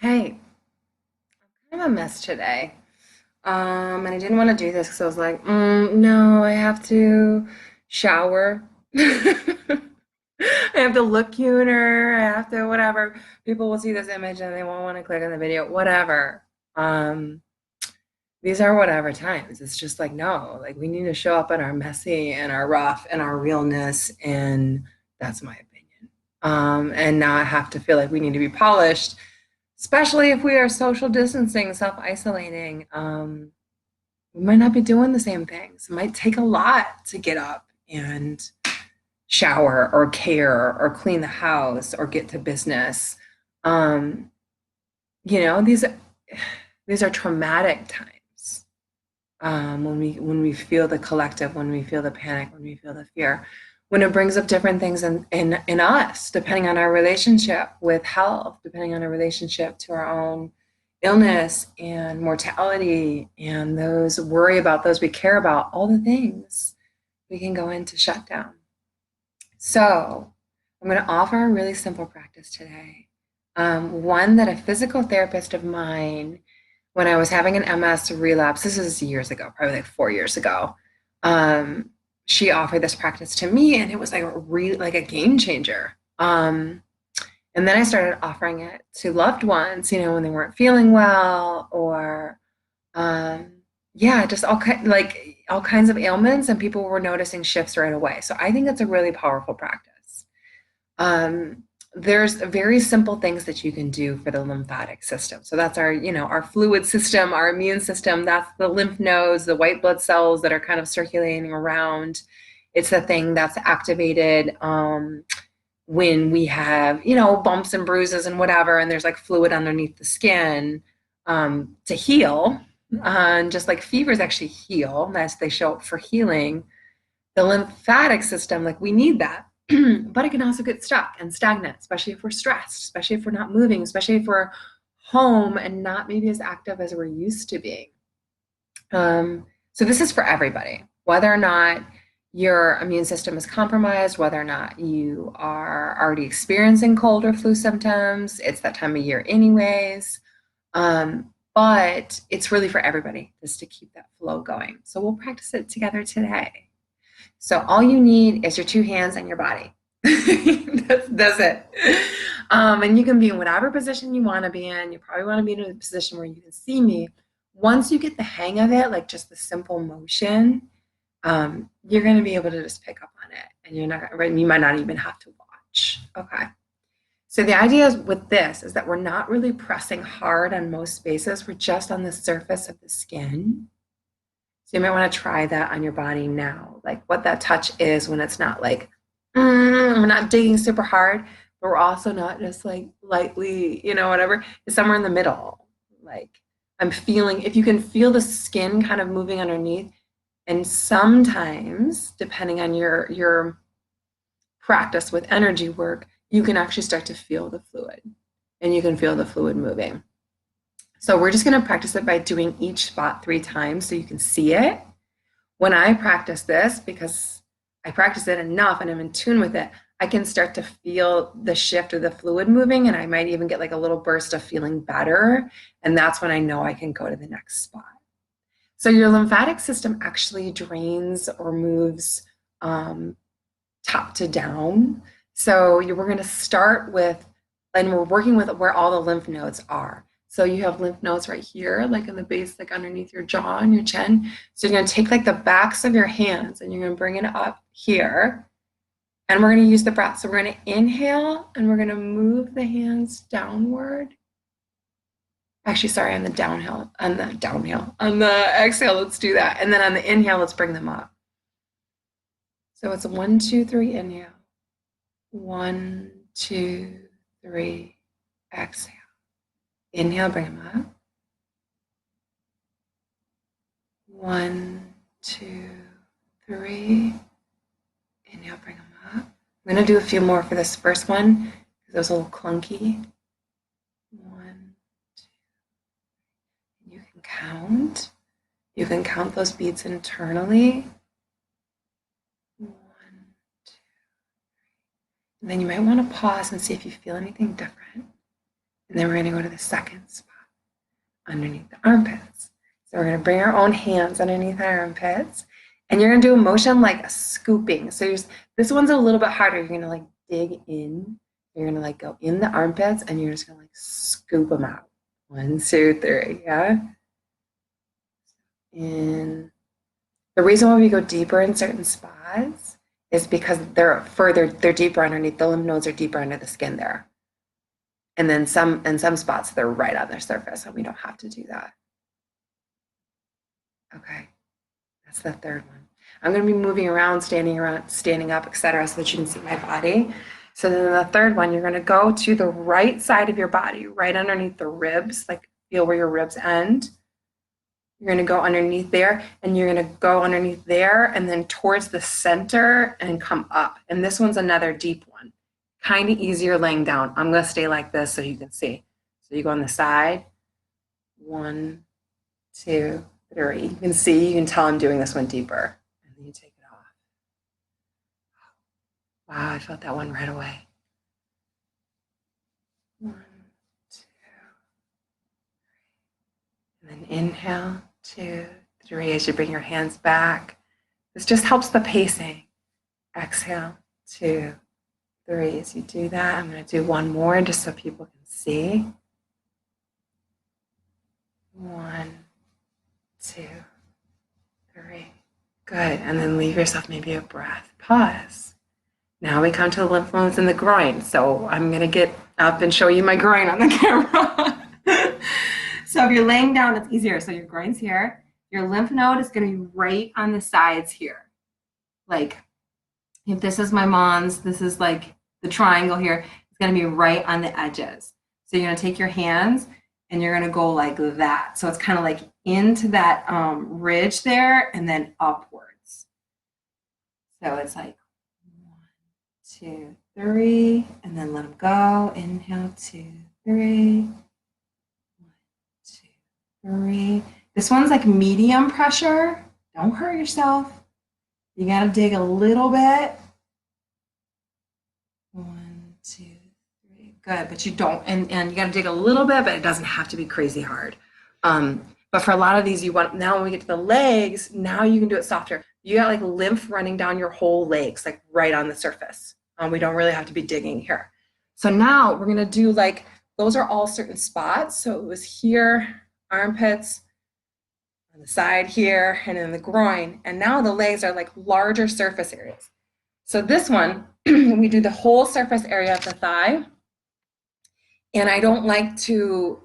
Hey, I'm kind of a mess today. And I didn't want to do this because I was like, no, I have to shower. I have to look cuter. I have to whatever. People will see this image and they won't want to click on the video, whatever. Um, these are whatever times. It's just like, no, like we need to show up in our messy and our rough and our realness. And that's my opinion. And not have to feel like we need to be polished, especially if we are social distancing, self-isolating. We might not be doing the same things. It might take a lot to get up and shower or care or clean the house or get to business. Um, you know, these are traumatic times when we feel the collective, when we feel the panic, when we feel the fear, when it brings up different things in us, depending on our relationship with health, depending on our relationship to our own illness and mortality, and those worry about, those we care about, all the things we can go into shutdown. So I'm going to offer a really simple practice today. One that a physical therapist of mine, when I was having an MS relapse, this is years ago, probably like 4 years ago, um, she offered this practice to me, and it was like like a game changer. And then I started offering it to loved ones, when they weren't feeling well, or um, yeah, just all kinds of ailments, and people were noticing shifts right away. So I think it's a really powerful practice. Um, there's very simple things that you can do for the lymphatic system. So that's our fluid system, our immune system. That's the lymph nodes, the white blood cells that are kind of circulating around. It's the thing that's activated when we have, bumps and bruises and whatever, and there's like fluid underneath the skin to heal. And just like fevers actually heal, as they show up for healing, the lymphatic system, like we need that. But it can also get stuck and stagnant, especially if we're stressed, especially if we're not moving, especially if we're home and not maybe as active as we're used to being. So this is for everybody, whether or not your immune system is compromised, whether or not you are already experiencing cold or flu symptoms. It's that time of year anyways. But it's really for everybody, just to keep that flow going. So we'll practice it together today. So all you need is your two hands and your body. That's it. And you can be in whatever position you want to be in. You probably want to be in a position where you can see me. Once you get the hang of it, like just the simple motion, you're going to be able to just pick up on it, and you might not even have to watch. Okay. So the idea with this is that we're not really pressing hard on most spaces. We're just on the surface of the skin. So you might want to try that on your body now, like what that touch is when it's not like, we're not digging super hard, but we're also not just like lightly, whatever. It's somewhere in the middle. Like I'm feeling, if you can feel the skin kind of moving underneath, and sometimes, depending on your practice with energy work, you can actually start to feel the fluid, and you can feel the fluid moving. So we're just going to practice it by doing each spot 3 times so you can see it. When I practice this, because I practice it enough and I'm in tune with it, I can start to feel the shift of the fluid moving, and I might even get like a little burst of feeling better. And that's when I know I can go to the next spot. So your lymphatic system actually drains or moves top to down. So we're going to start with, and we're working with where all the lymph nodes are. So you have lymph nodes right here, like in the base, like underneath your jaw and your chin. So you're going to take like the backs of your hands and you're going to bring it up here. And we're going to use the breath. So we're going to inhale and we're going to move the hands downward. Actually, sorry, on the exhale, let's do that. And then on the inhale, let's bring them up. So it's 1, 2, 3, inhale. 1, 2, 3, exhale. Inhale, bring them up. 1, 2, 3. Inhale, bring them up. I'm going to do a few more for this first one because it was a little clunky. 1, 2. You can count. You can count those beats internally. 1, 2, 3. And then you might want to pause and see if you feel anything different. And then we're going to go to the second spot underneath the armpits. So we're going to bring our own hands underneath our armpits. And you're going to do a motion like a scooping. So this one's a little bit harder. You're going to like dig in. You're going to like go in the armpits and you're just going to like scoop them out. 1, 2, 3. Yeah. And the reason why we go deeper in certain spots is because they're deeper underneath. The lymph nodes are deeper under the skin there. And then in some spots, they're right on their surface, and we don't have to do that. Okay, that's the third one. I'm going to be moving around, standing up, etc., so that you can see my body. So then the third one, you're going to go to the right side of your body, right underneath the ribs, like feel where your ribs end. You're going to go underneath there, and you're going to go underneath there, and then towards the center and come up. And this one's another deep one. Kind of easier laying down. I'm going to stay like this so you can see. So you go on the side. 1, 2, 3. You can see, you can tell I'm doing this one deeper. And then you take it off. Wow, I felt that one right away. 1, 2, 3. And then inhale, 2, 3, as you bring your hands back. This just helps the pacing. Exhale, 2, 3. As you do that, I'm going to do one more just so people can see. 1, 2, 3. Good. And then leave yourself maybe a breath. Pause. Now we come to the lymph nodes in the groin. So I'm going to get up and show you my groin on the camera. So if you're laying down, it's easier. So your groin's here. Your lymph node is going to be right on the sides here. Like if this is my mons, this is like the triangle here. It's going to be right on the edges. So you're going to take your hands and you're going to go like that. So it's kind of like into that ridge there and then upwards. So it's like 1, 2, 3, and then let them go. Inhale, 2, 3. 1, 2, 3. This one's like medium pressure. Don't hurt yourself. You got to dig a little bit. 1, 2, 3. Good, but you don't, and you got to dig a little bit, but it doesn't have to be crazy hard. But for a lot of these, now when we get to the legs, now you can do it softer. You got like lymph running down your whole legs, like right on the surface. We don't really have to be digging here. So now we're going to do like, those are all certain spots. So it was here, armpits, on the side here, and in the groin. And now the legs are like larger surface areas. So this one, we do the whole surface area of the thigh. And I don't like to,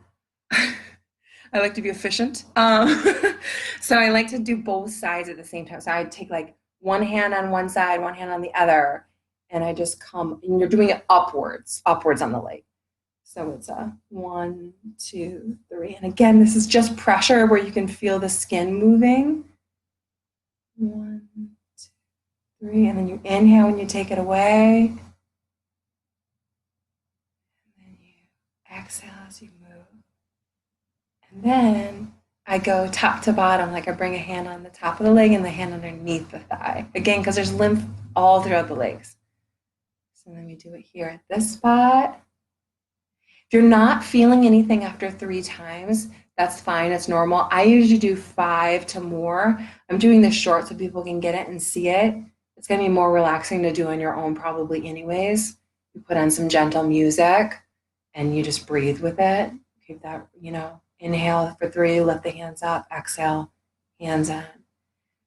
I like to be efficient. So I like to do both sides at the same time. So I take like one hand on one side, one hand on the other, and I just come, and you're doing it upwards on the leg. So it's a 1, 2, 3. And again, this is just pressure where you can feel the skin moving. 1, 2, 3. And then you inhale when you take it away. And then you exhale as you move. And then I go top to bottom, like I bring a hand on the top of the leg and the hand underneath the thigh. Again, because there's lymph all throughout the legs. So then we do it here at this spot. If you're not feeling anything after 3 times, that's fine, it's normal. I usually do 5 to more. I'm doing this short so people can get it and see it. It's gonna be more relaxing to do on your own probably anyways. You put on some gentle music and you just breathe with it. Keep that, inhale for 3, lift the hands up, exhale, hands in.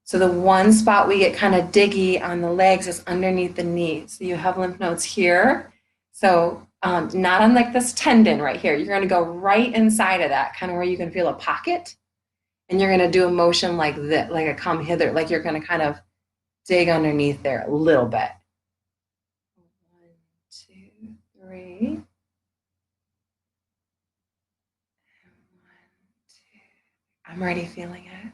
So the one spot we get kind of diggy on the legs is underneath the knees. So you have lymph nodes here. So not on like this tendon right here. You're going to go right inside of that, kind of where you can feel a pocket. And you're going to do a motion like this, like a come hither, like you're going to kind of dig underneath there a little bit. 1, 2, 3. 1, 2. I'm already feeling it.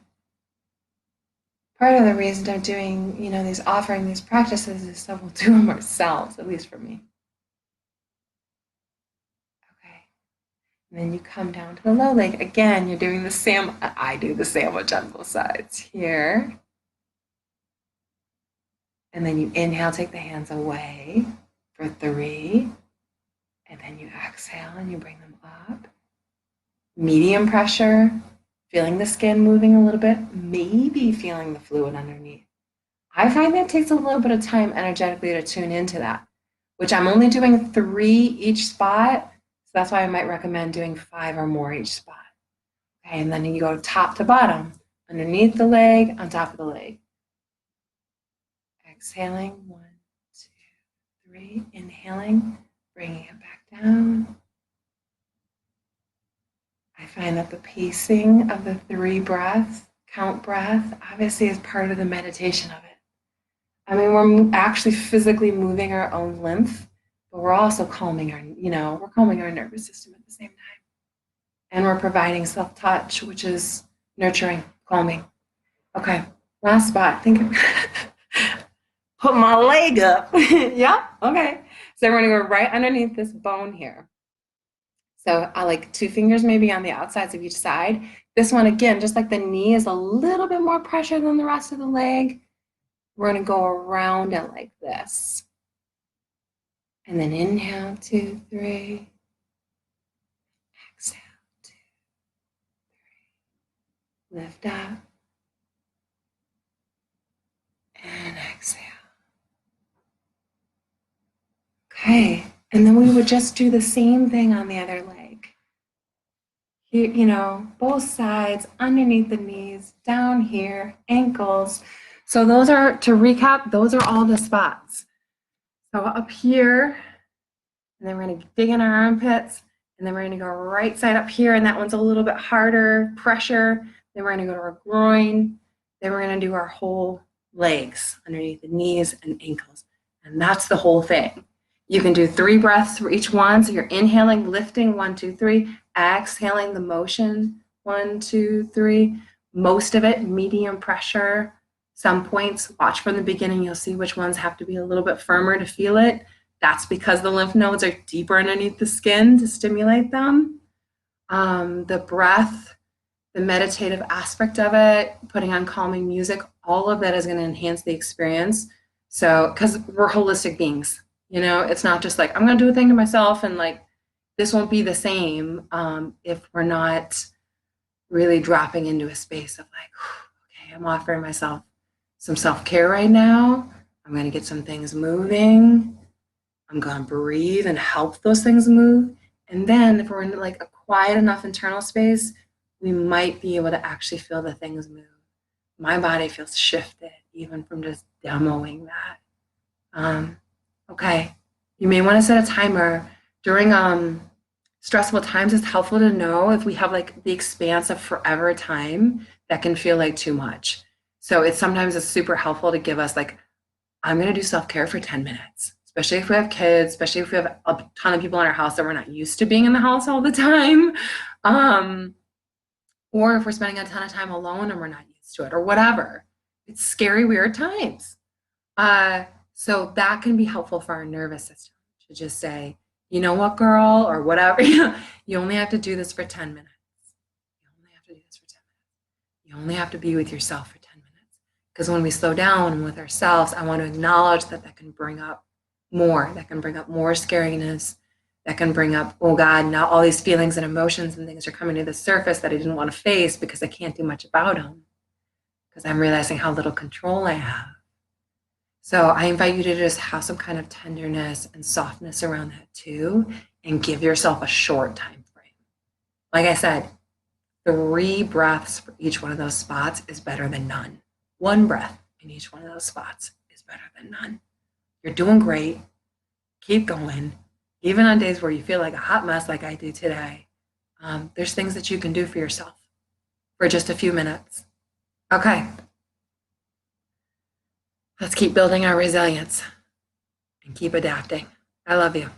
Part of the reason I'm doing, offering these practices is so we'll do them ourselves, at least for me. Okay. And then you come down to the low leg. Again, you're doing the I do the sandwich on both sides here. And then you inhale, take the hands away for 3. And then you exhale and you bring them up. Medium pressure, feeling the skin moving a little bit, maybe feeling the fluid underneath. I find that takes a little bit of time energetically to tune into that, which I'm only doing 3 each spot. So that's why I might recommend doing 5 or more each spot. Okay, and then you go top to bottom, underneath the leg, on top of the leg. Exhaling, 1, 2, 3. Inhaling, bringing it back down. I find that the pacing of the 3 breaths, count breath, obviously is part of the meditation of it. I mean, we're actually physically moving our own lymph, but we're also calming we're calming our nervous system at the same time. And we're providing self-touch, which is nurturing, calming. Okay, last spot. Put my leg up. Yeah, okay. So we're gonna go right underneath this bone here. So I like 2 fingers maybe on the outsides of each side. This one, again, just like the knee is a little bit more pressure than the rest of the leg. We're gonna go around it like this. And then inhale, 2, 3. Exhale, 2, 3. Lift up. And exhale. Okay, and then we would just do the same thing on the other leg. Both sides, underneath the knees, down here, ankles. So those are, to recap, those are all the spots. So up here, and then we're gonna dig in our armpits, and then we're gonna go right side up here, and that one's a little bit harder, pressure. Then we're gonna go to our groin. Then we're gonna do our whole legs, underneath the knees and ankles. And that's the whole thing. You can do 3 breaths for each one. So you're inhaling, lifting, 1, 2, 3. Exhaling the motion, 1, 2, 3. Most of it, medium pressure. Some points, watch from the beginning. You'll see which ones have to be a little bit firmer to feel it. That's because the lymph nodes are deeper underneath the skin to stimulate them. The breath, the meditative aspect of it, putting on calming music, all of that is going to enhance the experience. So, because we're holistic beings. It's not just like, I'm going to do a thing to myself and like, this won't be the same if we're not really dropping into a space of like, okay, I'm offering myself some self-care right now. I'm going to get some things moving. I'm going to breathe and help those things move. And then if we're in like a quiet enough internal space, we might be able to actually feel the things move. My body feels shifted even from just demoing that. Okay, you may want to set a timer. During stressful times, it's helpful to know if we have like the expanse of forever time that can feel like too much. So sometimes it's super helpful to give us like, I'm going to do self-care for 10 minutes, especially if we have kids, especially if we have a ton of people in our house that we're not used to being in the house all the time. Or if we're spending a ton of time alone and we're not used to it or whatever. It's scary, weird times. So that can be helpful for our nervous system to just say, you know what, girl, or whatever, you only have to do this for 10 minutes. You only have to do this for 10 minutes. You only have to be with yourself for 10 minutes. Because when we slow down with ourselves, I want to acknowledge that can bring up more. That can bring up more scariness. That can bring up, oh God, now all these feelings and emotions and things are coming to the surface that I didn't want to face because I can't do much about them. Because I'm realizing how little control I have. So I invite you to just have some kind of tenderness and softness around that too, and give yourself a short time frame. Like I said, 3 breaths for each one of those spots is better than none. 1 breath in each one of those spots is better than none. You're doing great. Keep going. Even on days where you feel like a hot mess like I do today, there's things that you can do for yourself for just a few minutes. Okay. Let's keep building our resilience and keep adapting. I love you.